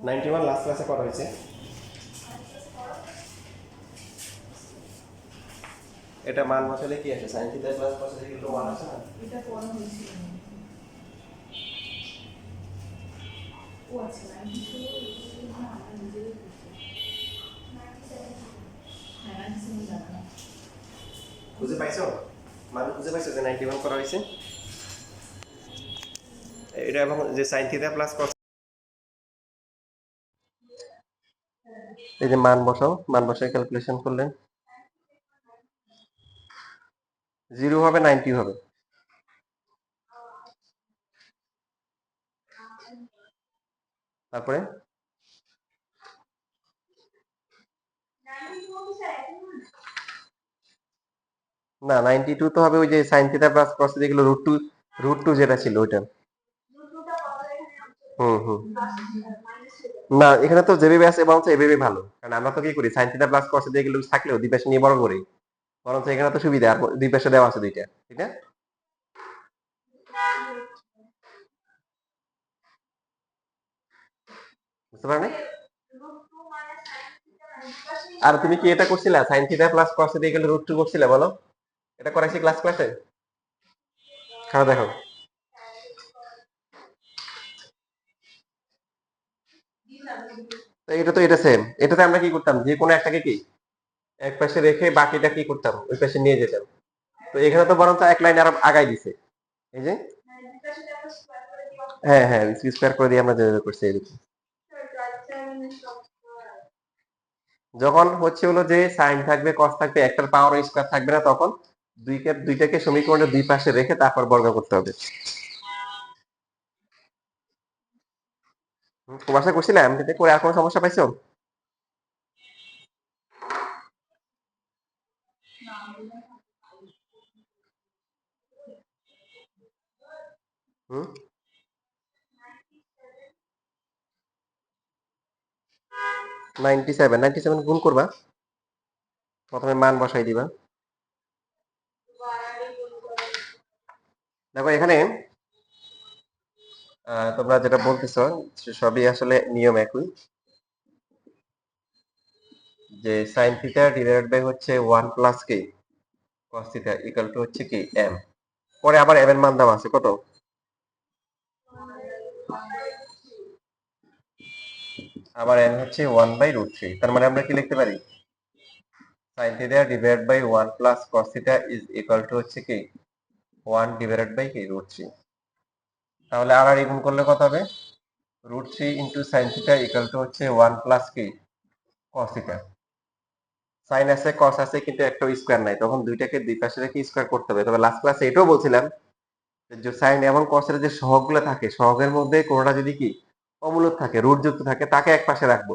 91 last ক্লাসে করা হয়েছে। এটা মান বসালে কি আসে? sin theta plus cos theta equal to 1 আছে না? এটা পড়া হয়েছিল। ও আচ্ছা, 92 না, আমরা নিজেরাই করছি। হ্যাঁ, 97 জানা না। বুঝে পাইছো? মান বুঝে পাইছো যে 91 করা হয়েছে? এটা এবং যে sin থিটা প্লাস cos, এই যে মান বসাও, মান বসায় ক্যালকুলেশন করলে 0 হবে 90 হবে। তারপরে না 92 তো হবে ওই যে sin theta plus cos theta এগুলো √2 যেটা ছিল ওইটা। হুম হুম। না এখানে তো যেভাবে আছে বরঞ্চ এভাবে ভালো, কারণ আমরা তো কি করি sin theta plus cos theta এগুলো থাকলেও দুই পাশে নিয়ে বড় করি, বরঞ্চ এখানে তো সুবিধা, আর দুই পাশে দেওয়া আছে দুইটা, ঠিক না? বুঝতে পারলে? আর তুমি কি এটা করছিলা sin theta plus cos theta এগুলো √2 করছিলা বলো? এটা করাইছি ক্লাসে? খাওয়া দেখো। তো এটা তো এটা সেম, এটাতে আমরা কি করতাম, যে কোনো একটাকে কি এক পাশে রেখে বাকিটা কি করতাম ওই পাশে নিয়ে যেতাম। তো এখানে তো বরঞ্চ এক লাইন আরো আগাই দিছে, এই যে হ্যাঁ হ্যাঁ স্কয়ার করে দিয়ে আমরা যেভাবে করছি এরকম। যখন হচ্ছে হলো যে সাইন থাকবে কস থাকবে, একটার পাওয়ার স্কয়ার থাকবে না, তখন দুইটাকে সমীকরণের দুই পাশে রেখে তারপর বর্গ করতে হবে। তোমার সাথে করছিলাম, এতে করে আর কোনো সমস্যা পাইছো? হুম 97 গুণ করবা, প্রথমে মান বসাই দিবা। দেখো এখানে তোমরা যেটা বলতেছো সবই আসলে নিয়ম একই, যে সাইন থিটা ডিভাইডেড বাই হচ্ছে 1 প্লাস কি cos থিটা ইকুয়াল টু হচ্ছে কি m। পরে আবার m এর মান দাম আছে কত? আবার n হচ্ছে 1/√3। তার মানে আমরা কি লিখতে পারি? sin theta divided by 1 plus cos theta is equal to হচ্ছে কি 1 ডিভাইডেড বাই কি √3। তাহলে আর গুণ করলে কত হবে? √3 into sin theta equal to হচ্ছে 1 প্লাস কি cos থিটা। সাইন আছে কস আছে কিন্তু একটা স্কয়ার নাই, তখন দুইটাকে দুই পাশে রেখে স্কয়ার করতে হবে। তবে লাস্ট ক্লাসে এটাও বলছিলাম যে সাইন এবং কসের যে সহগগুলো থাকে, সহগের মধ্যে কোনটা যদি কি অমূলক থাকে, রুট যুক্ত থাকে, তাকে এক পাশে রাখবো।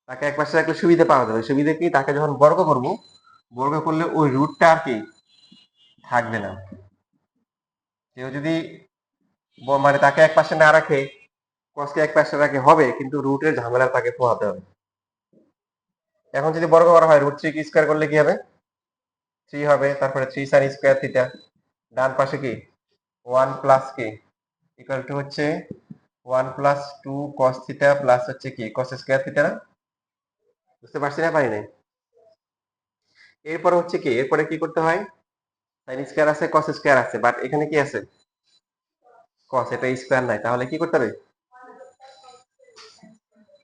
তাকে এক পাশে রাখলে সুবিধা পাওয়া যাবে। সুবিধা কি, তাকে যখন বর্গ করব, বর্গ করলে ওই রুটটা আর কি থাকবে না। কেউ যদি মানে তাকে এক পাশে না রাখে, কসকে এক পাশে রাখে হবে, কিন্তু রুটের ঝামেলা তাকে পোহাতে হবে। এখন যদি বর্গ করা হয়, √3 কি স্কয়ার করলে কি হবে? 3 হবে, তারপরে 3 sin স্কয়ার থিটা, ডান পাশে কি 1 প্লাস কি ইকুয়াল টু হচ্ছে 1 প্লাস 2 cos থিটা প্লাস হচ্ছে কি cos স্কয়ার থিটা। বুঝতে পারছি না, পারি নাই? এরপরে হচ্ছে কি, এরপরে কি করতে হয়? sin স্কয়ার আছে cos স্কয়ার আছে, বাট এখানে কি আছে? cos, এটা স্কয়ার নাই, তাহলে কি করতে হবে?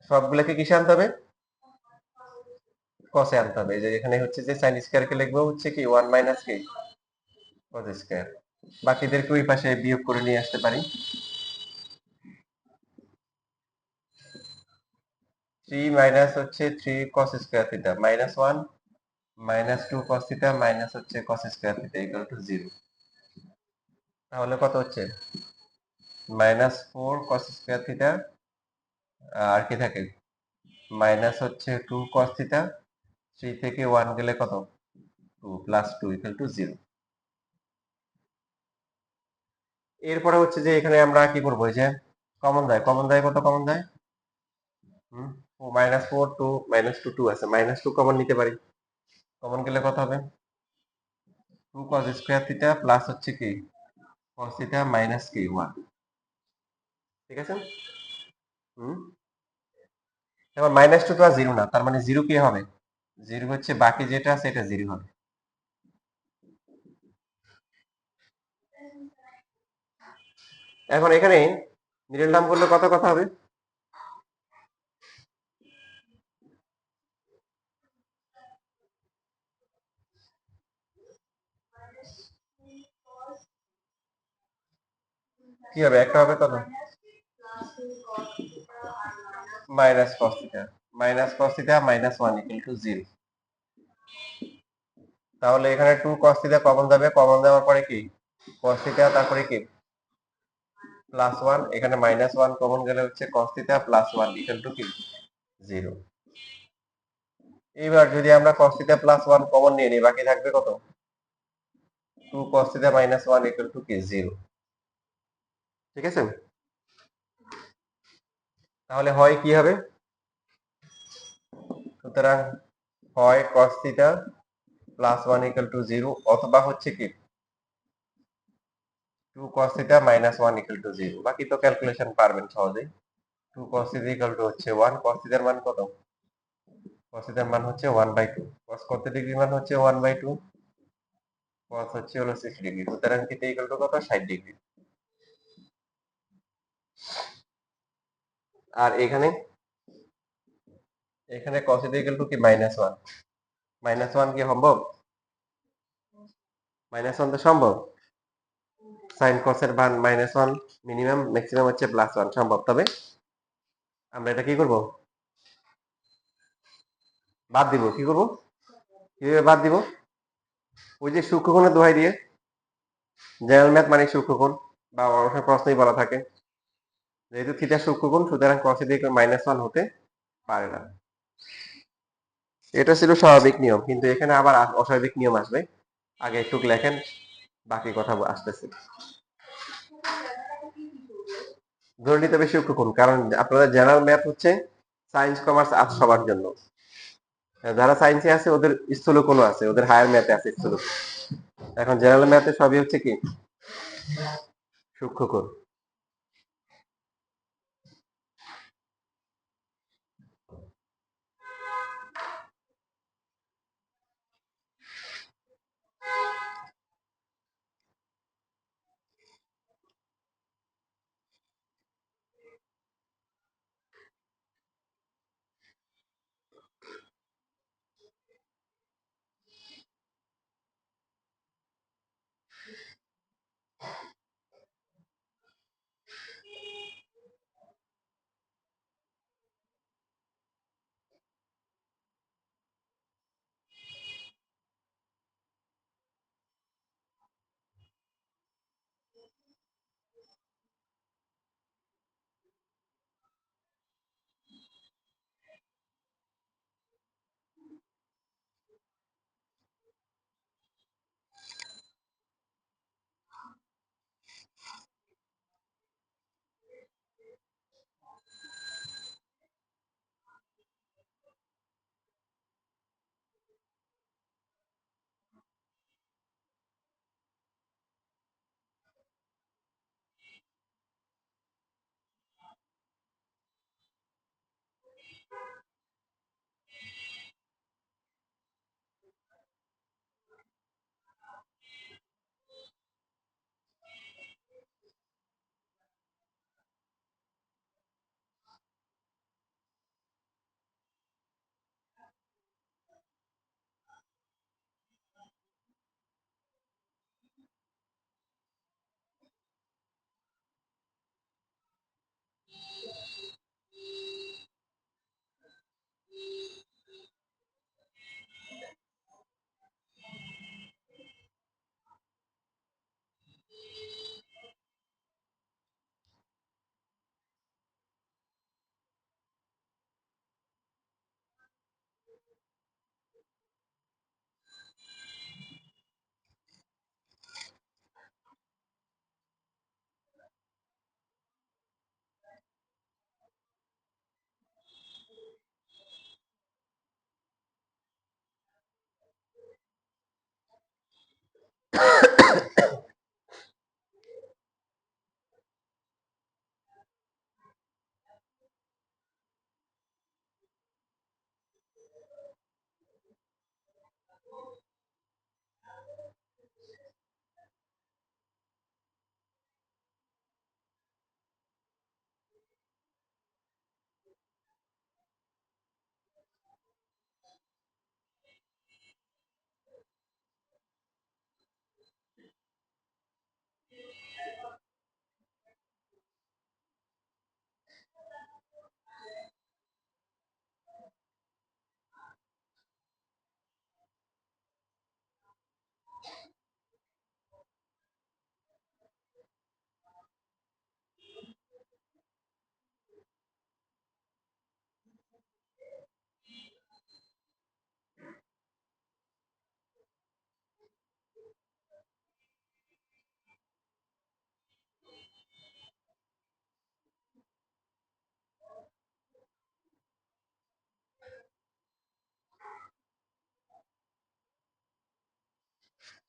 সবগুলোকে কিসে আনতে হবে? cos এ আনতে হবে। এই যে এখানে হচ্ছে যে sin স্কয়ার কে লিখবো হচ্ছে কি 1 মাইনাস কি cos স্কয়ার। বাকিদেরকে ওই পাশে বিয়োগ করে নিয়ে আসতে পারি। 3 মাইনাস হচ্ছে 3 cos square theta minus 1 minus 2 cos theta minus হচ্ছে cos square theta equal to 0। তাহলে কত হচ্ছে? মাইনাস 4 cos স্কয়ার থিটা, আর কি থাকে মাইনাস হচ্ছে 2 cos থিটা, 3 থেকে 1 গেলে কত 2 প্লাস 2 ইকুয়াল টু 0। এরপরে হচ্ছে যে এখানে আমরা কি করবো, এই যে কমন যায় কত কমন যায়? মাইনাস 4 2 মাইনাস 2 2 আছে, মাইনাস 2 কমন নিতে পারি। কমন গেলে কত হবে? 2 cos স্কয়ার থিটা প্লাস হচ্ছে কি cos থিটা মাইনাস কি 1। ঠিক আছে? হুম এখন -2 তো আর 0 না, তার মানে 0 কি হবে? 0 হচ্ছে বাকি যেটা আছে এটা 0 হবে। এখন এখানে মিডল টার্ম করলে কত কথা হবে? কি হবে? একটা হবে কত? Minus cos theta. Minus cos theta -1 = 0। তাহলে এখানে 2 cos থিটা কমন যাবে, কমন যাওয়ার পরে কি cos থিটা, তারপরে কি +1, এখানে -1 কমন গেলে হচ্ছে cos থিটা +1 = কি 0। এবার যদি আমরা cos থিটা +1 কমন নিয়ে নিই, বাকি থাকবে কত? 2 cos থিটা -1 = কি 0। ঠিক আছে? তাহলে হয় কি হবে? সুতরাং হয় cos থিটা +1 = 0, অথবা হচ্ছে কি 2 cos থিটা -1 = 0। বাকি তো ক্যালকুলেশন পারবেন সহজেই। 2 cos থিটা হচ্ছে 1, cos থিটার মান কত? cos থিটার মান হচ্ছে 1/2। cos কত ডিগ্রি মান হচ্ছে 1/2, cos হচ্ছে হলো 60 ডিগ্রি। সুতরাং থিটা কত? 60 ডিগ্রি। আর এখানে cos থিটা কি -1। -1 কি সম্ভব? -1 তো সম্ভব। sin cos এর মান -1, মিনিমাম ম্যাক্সিমাম হচ্ছে +1 সম্ভব। তবে আমরা এটা কি করব? বাদ দিব। কি করব? কিভাবে বাদ দিব? ওই যে সূক্ষ্মকোণের দোহাই দিয়ে। জেনারেল ম্যাথ মানে সূক্ষ্মকোণ, বা অনেক সময় প্রশ্নেই বলা থাকে যেহেতু থিটা সূক্ষ্মকোণ, সুতরাং cos থিটা -1 হতে পারে না। এটা ছিল স্বাভাবিক নিয়ম, কিন্তু এখানে আবার অস্বাভাবিক নিয়ম আসবে। আগে একটু লেখেন, বাকি কথা আসতেছে। ধরে নিতে হবে সূক্ষ্মকোণ, কারণ আপনাদের জেনারেল ম্যাথ হচ্ছে সায়েন্স, কমার্স, আর্টস সবার জন্য। যারা সায়েন্সে আছে ওদের স্থূলকোণ আছে, ওদের হায়ার ম্যাথে আছে স্থূলকোণ। এখন জেনারেল ম্যাথে সবই হচ্ছে কি সূক্ষ্মকোণ।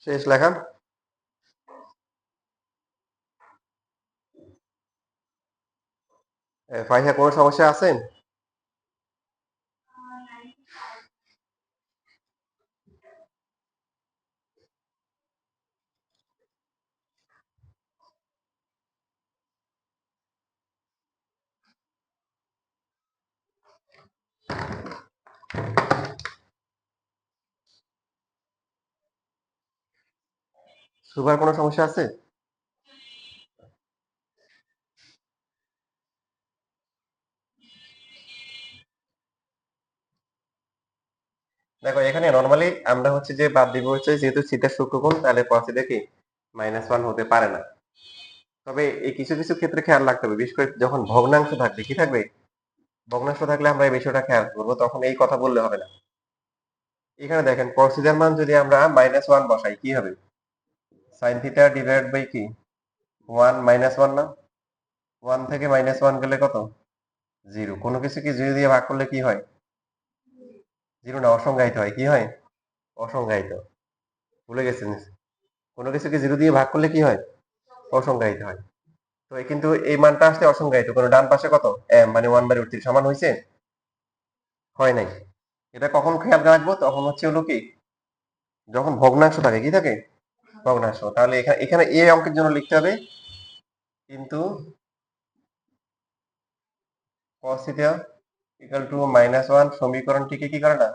শেষ লেখা। ফাইহা কোনো সমস্যা আছে? সুপার কোনো সমস্যা আছে? দেখো এখানে নর্মালি আমরা হচ্ছে যে বাদ দিব হচ্ছে যেহেতু থিটার সূক্ষ্মকোণ, তাহলে cos থিটা কি -1 হতে পারে না। তবে এই কিছু কিছু ক্ষেত্রে খেয়াল রাখতে হবে, বিশেষ করে যখন ভগ্নাংশ থাকবে, কি থাকবে, ভগ্নাংশ থাকলে আমরা এই বিষয়টা খেয়াল করবো, তখন এই কথা বললে হবে না। এখানে দেখেন cos থিটার মান যদি আমরা -1 বসাই, কি হবে, sin থিটা ডিভাইড বাই কি 1 -1 না, 1 থেকে -1 গেলে কত, 0। কোনো কিছু কি 0 দিয়ে ভাগ করলে কি হয়, 0 না, অসংজ্ঞায়িত হয়। কি হয়, অসংজ্ঞায়িত। ভুলে গেছেন, কোনো কিছু কি 0 দিয়ে ভাগ করলে কি হয়, অসংজ্ঞায়িত হয়। তো কিন্তু এই মানটা আসলে অসংজ্ঞায়িত, কারণ ডান পাশে কত m মানে 1/√3 সমান হয়েছে, হয় নাই। এটা কখন খেয়াল রাখবো, তখন হচ্ছে হলো কি, যখন ভগ্নাংশ থাকে, কি থাকে, ভগ্নাংশ। তাহলে এখানে এখানে এ অঙ্কের জন্য লিখতে হবে কিন্তু cos থিটা ইকুয়াল টু -1 সমীকরণটিকে কি করে না,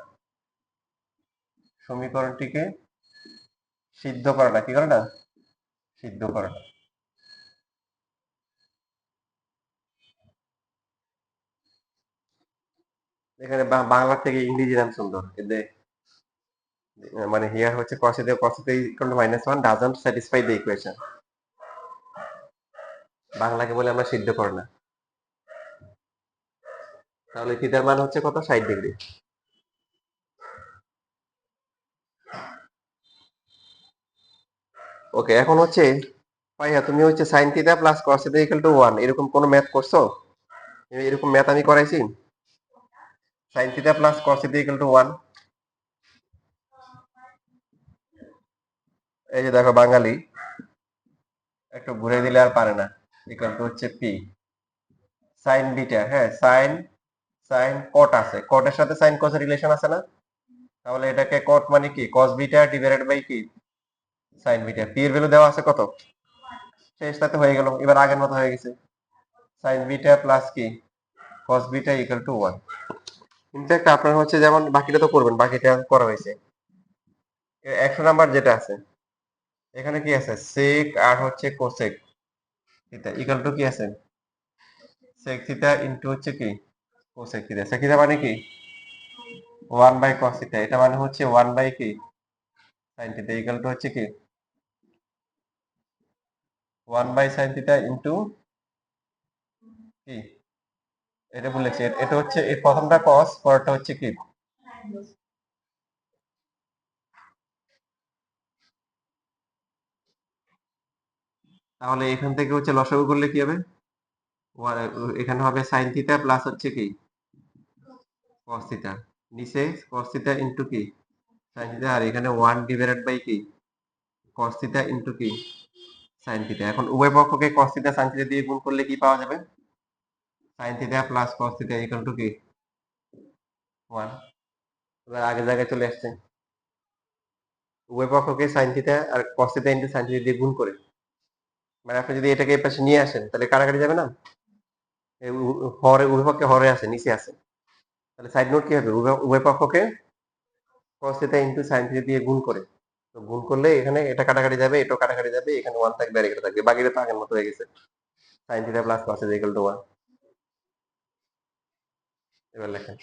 সমীকরণটিকে সিদ্ধ করে না, কি করে না, সিদ্ধ করে না। এখানে বাংলা থেকে ইংরেজি নাম সুন্দর, এতে মানে হিয়ার হচ্ছে cos theta equal to -1 doesn't satisfy the equation. বাংলাকে বলে আমরা সিদ্ধ করে না। তাহলে থিটার মান হচ্ছে কত, 60°। ওকে, এখন হচ্ছে ভাইয়া তুমি হচ্ছে sin theta plus cos theta equal to 1 এরকম কোন ম্যাথ করছো? এরকম ম্যাথ আমি করাইছি, sin theta plus cos theta equal to 1। এই যে দেখো বাঙালি একটু ঘুরে দিলে আর পারে না, ইকুয়াল টু হচ্ছে p sin বিটা। হ্যাঁ, sin cot আছে, cot এর সাথে sin cos এর রিলেশন আছে না, তাহলে এটাকে cot মানে কি, cos বিটা ডিভাইডেড বাই কি sin বিটা। p এর ভ্যালু দেওয়া আছে কত, শেষ, তাতে হয়ে গেল, এবার আগের মতো হয়ে গেছে, sin বিটা প্লাস কি cos beta equal to 1। In fact আপনার হচ্ছে যেমন বাকিটা তো করবেন, বাকিটা করা হয়েছে। 100 নাম্বার যেটা আছে, এখানে কি আছে, sec আর হচ্ছে cosec থিটা ইকুয়াল টু কি আছে, sec থিটা ইনটু হচ্ছে কি cosec থিটা। sec থিটা মানে কি 1 বাই cos থিটা, এটা মানে হচ্ছে 1 বাই কি sin থিটা ইকুয়াল টু হচ্ছে কি 1 বাই sin থিটা ইনটু কি, এটা ভুল লিখছি, এটা হচ্ছে এই প্রথমটা cos, পরেরটা হচ্ছে কি, তাহলে এখান থেকে হচ্ছে লসাগু করলে কি হবে, এখানে হবে sin থিটা প্লাস হচ্ছে কি cos থিটা, নিচে cos থিটা ইনটু কি sin থিটা, আর এখানে 1 ডিভাইডেড বাই কি cos থিটা ইনটু কি sin থিটা। এখন উভয় পক্ষকে cos থিটা sin থিটা দিয়ে গুণ করলে কি পাওয়া যাবে, sin theta plus cos theta equal to কি 1। এবার আগের জায়গায় চলে আসছে, উভয় পক্ষকে sin থিটা আর cos theta into sin theta দিয়ে গুণ করে, মানে আপনি যদি এটাকে এই পাশে নিয়ে আসেন, তাহলে কাটাকাটি যাবে না, হরে উভয় পক্ষে হরে আছে, নিচে আছে, তাহলে সাইড নোট কি হবে, উভয় পক্ষকে cos theta into sin theta দিয়ে গুণ করে, তো গুণ করলে এখানে এটা কাটাকাটি যাবে, এটাও কাটাকাটি যাবে, এখানে 1 থাকবে আর এটা থাকবে, বাকিটা তো আগের মতো হয়ে গেছে, sin theta plus cos theta equal to 1। এবার লেখেন,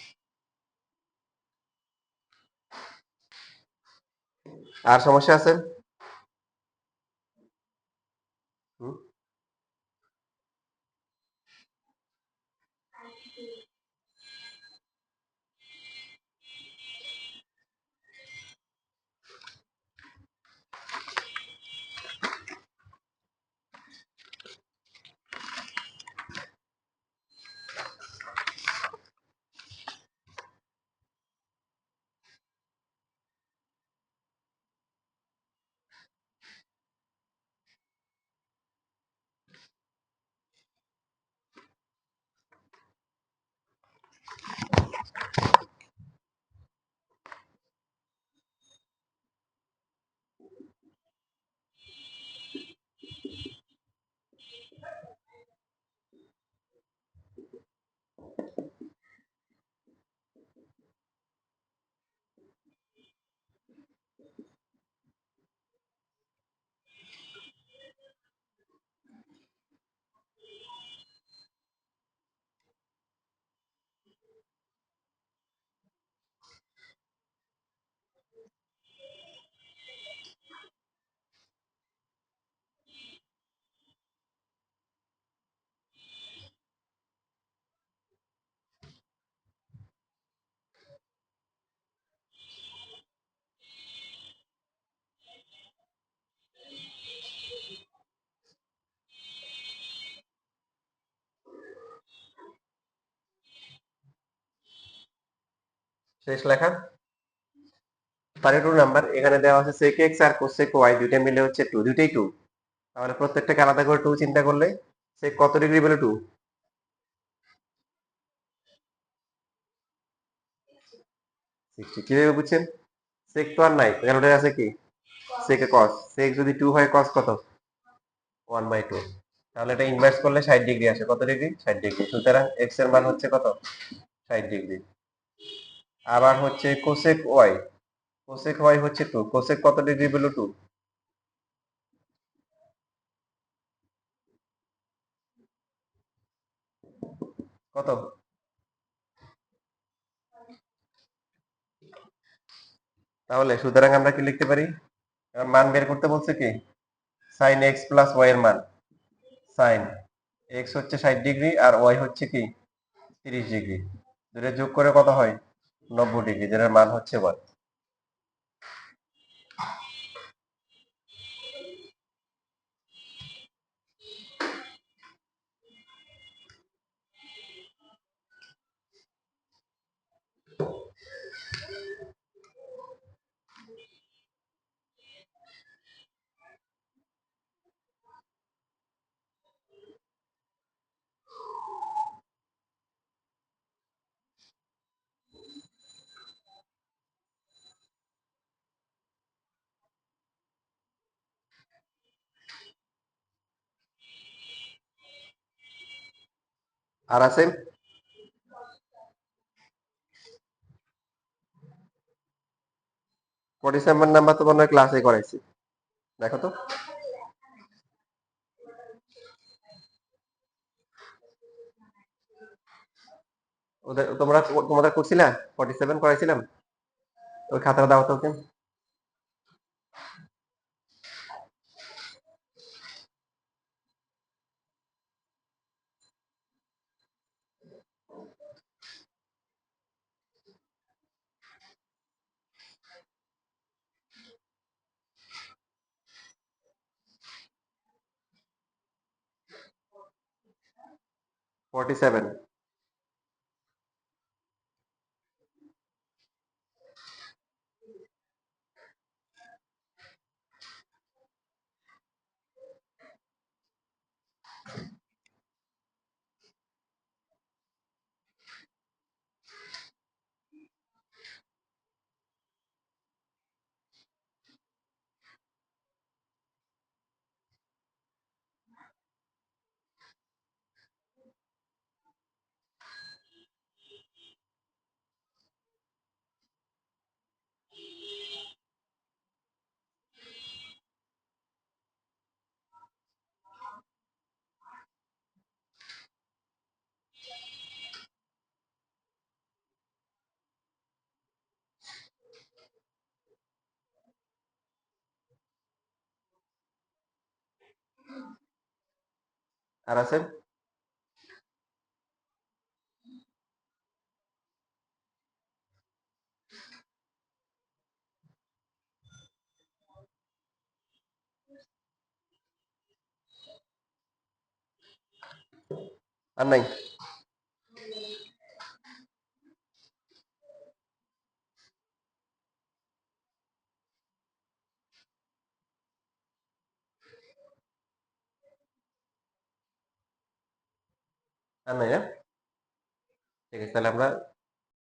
আর সমস্যা আছে? হুম? শেষ লেখা 32 নাম্বার, এখানে দেওয়া আছে sec x আর cosec y দুইটা মিলে হচ্ছে 2, দুইটাই 2। তাহলে প্রত্যেকটাকে আলাদা করে 2 চিন্তা করলে sec কত ডিগ্রি বলে 2? 60। কিভাবে বুঝছেন? sec তো আর নাই, এখানে ওটা আছে কি sec এ cos, sec যদি 2 হয় cos কত 1/2। তাহলে এটা ইনভার্স করলে 60 ডিগ্রি আসে। কত ডিগ্রি? 60 ডিগ্রি। সুতরাং x এর মান হচ্ছে কত? 60 ডিগ্রি। আবার হচ্ছে cosec y, cosec y হচ্ছে 2, cosec কত ডিগ্রি বলে 2? কত? তাহলে সুতরাং আমরা কি লিখতে পারি? মান বের করতে বলছে কি sin x প্লাস y এর মান। sin x হচ্ছে 60 ডিগ্রি আর y হচ্ছে কি 30 ডিগ্রি, দুটো যোগ করে কত হয় 90 ডিগ্রি, যেটার মান হচ্ছে 1। আর আছে 47 নাম্বার তো মনে হয় ক্লাসে করাইছি, দেখো তো। তোমাদের করছিলা 47 করাইছিলাম? ওই খাতাটা দাও তো ওকে। 47। আর আছে আর নাই? আর নাই না? ঠিক আছে, তাহলে আমরা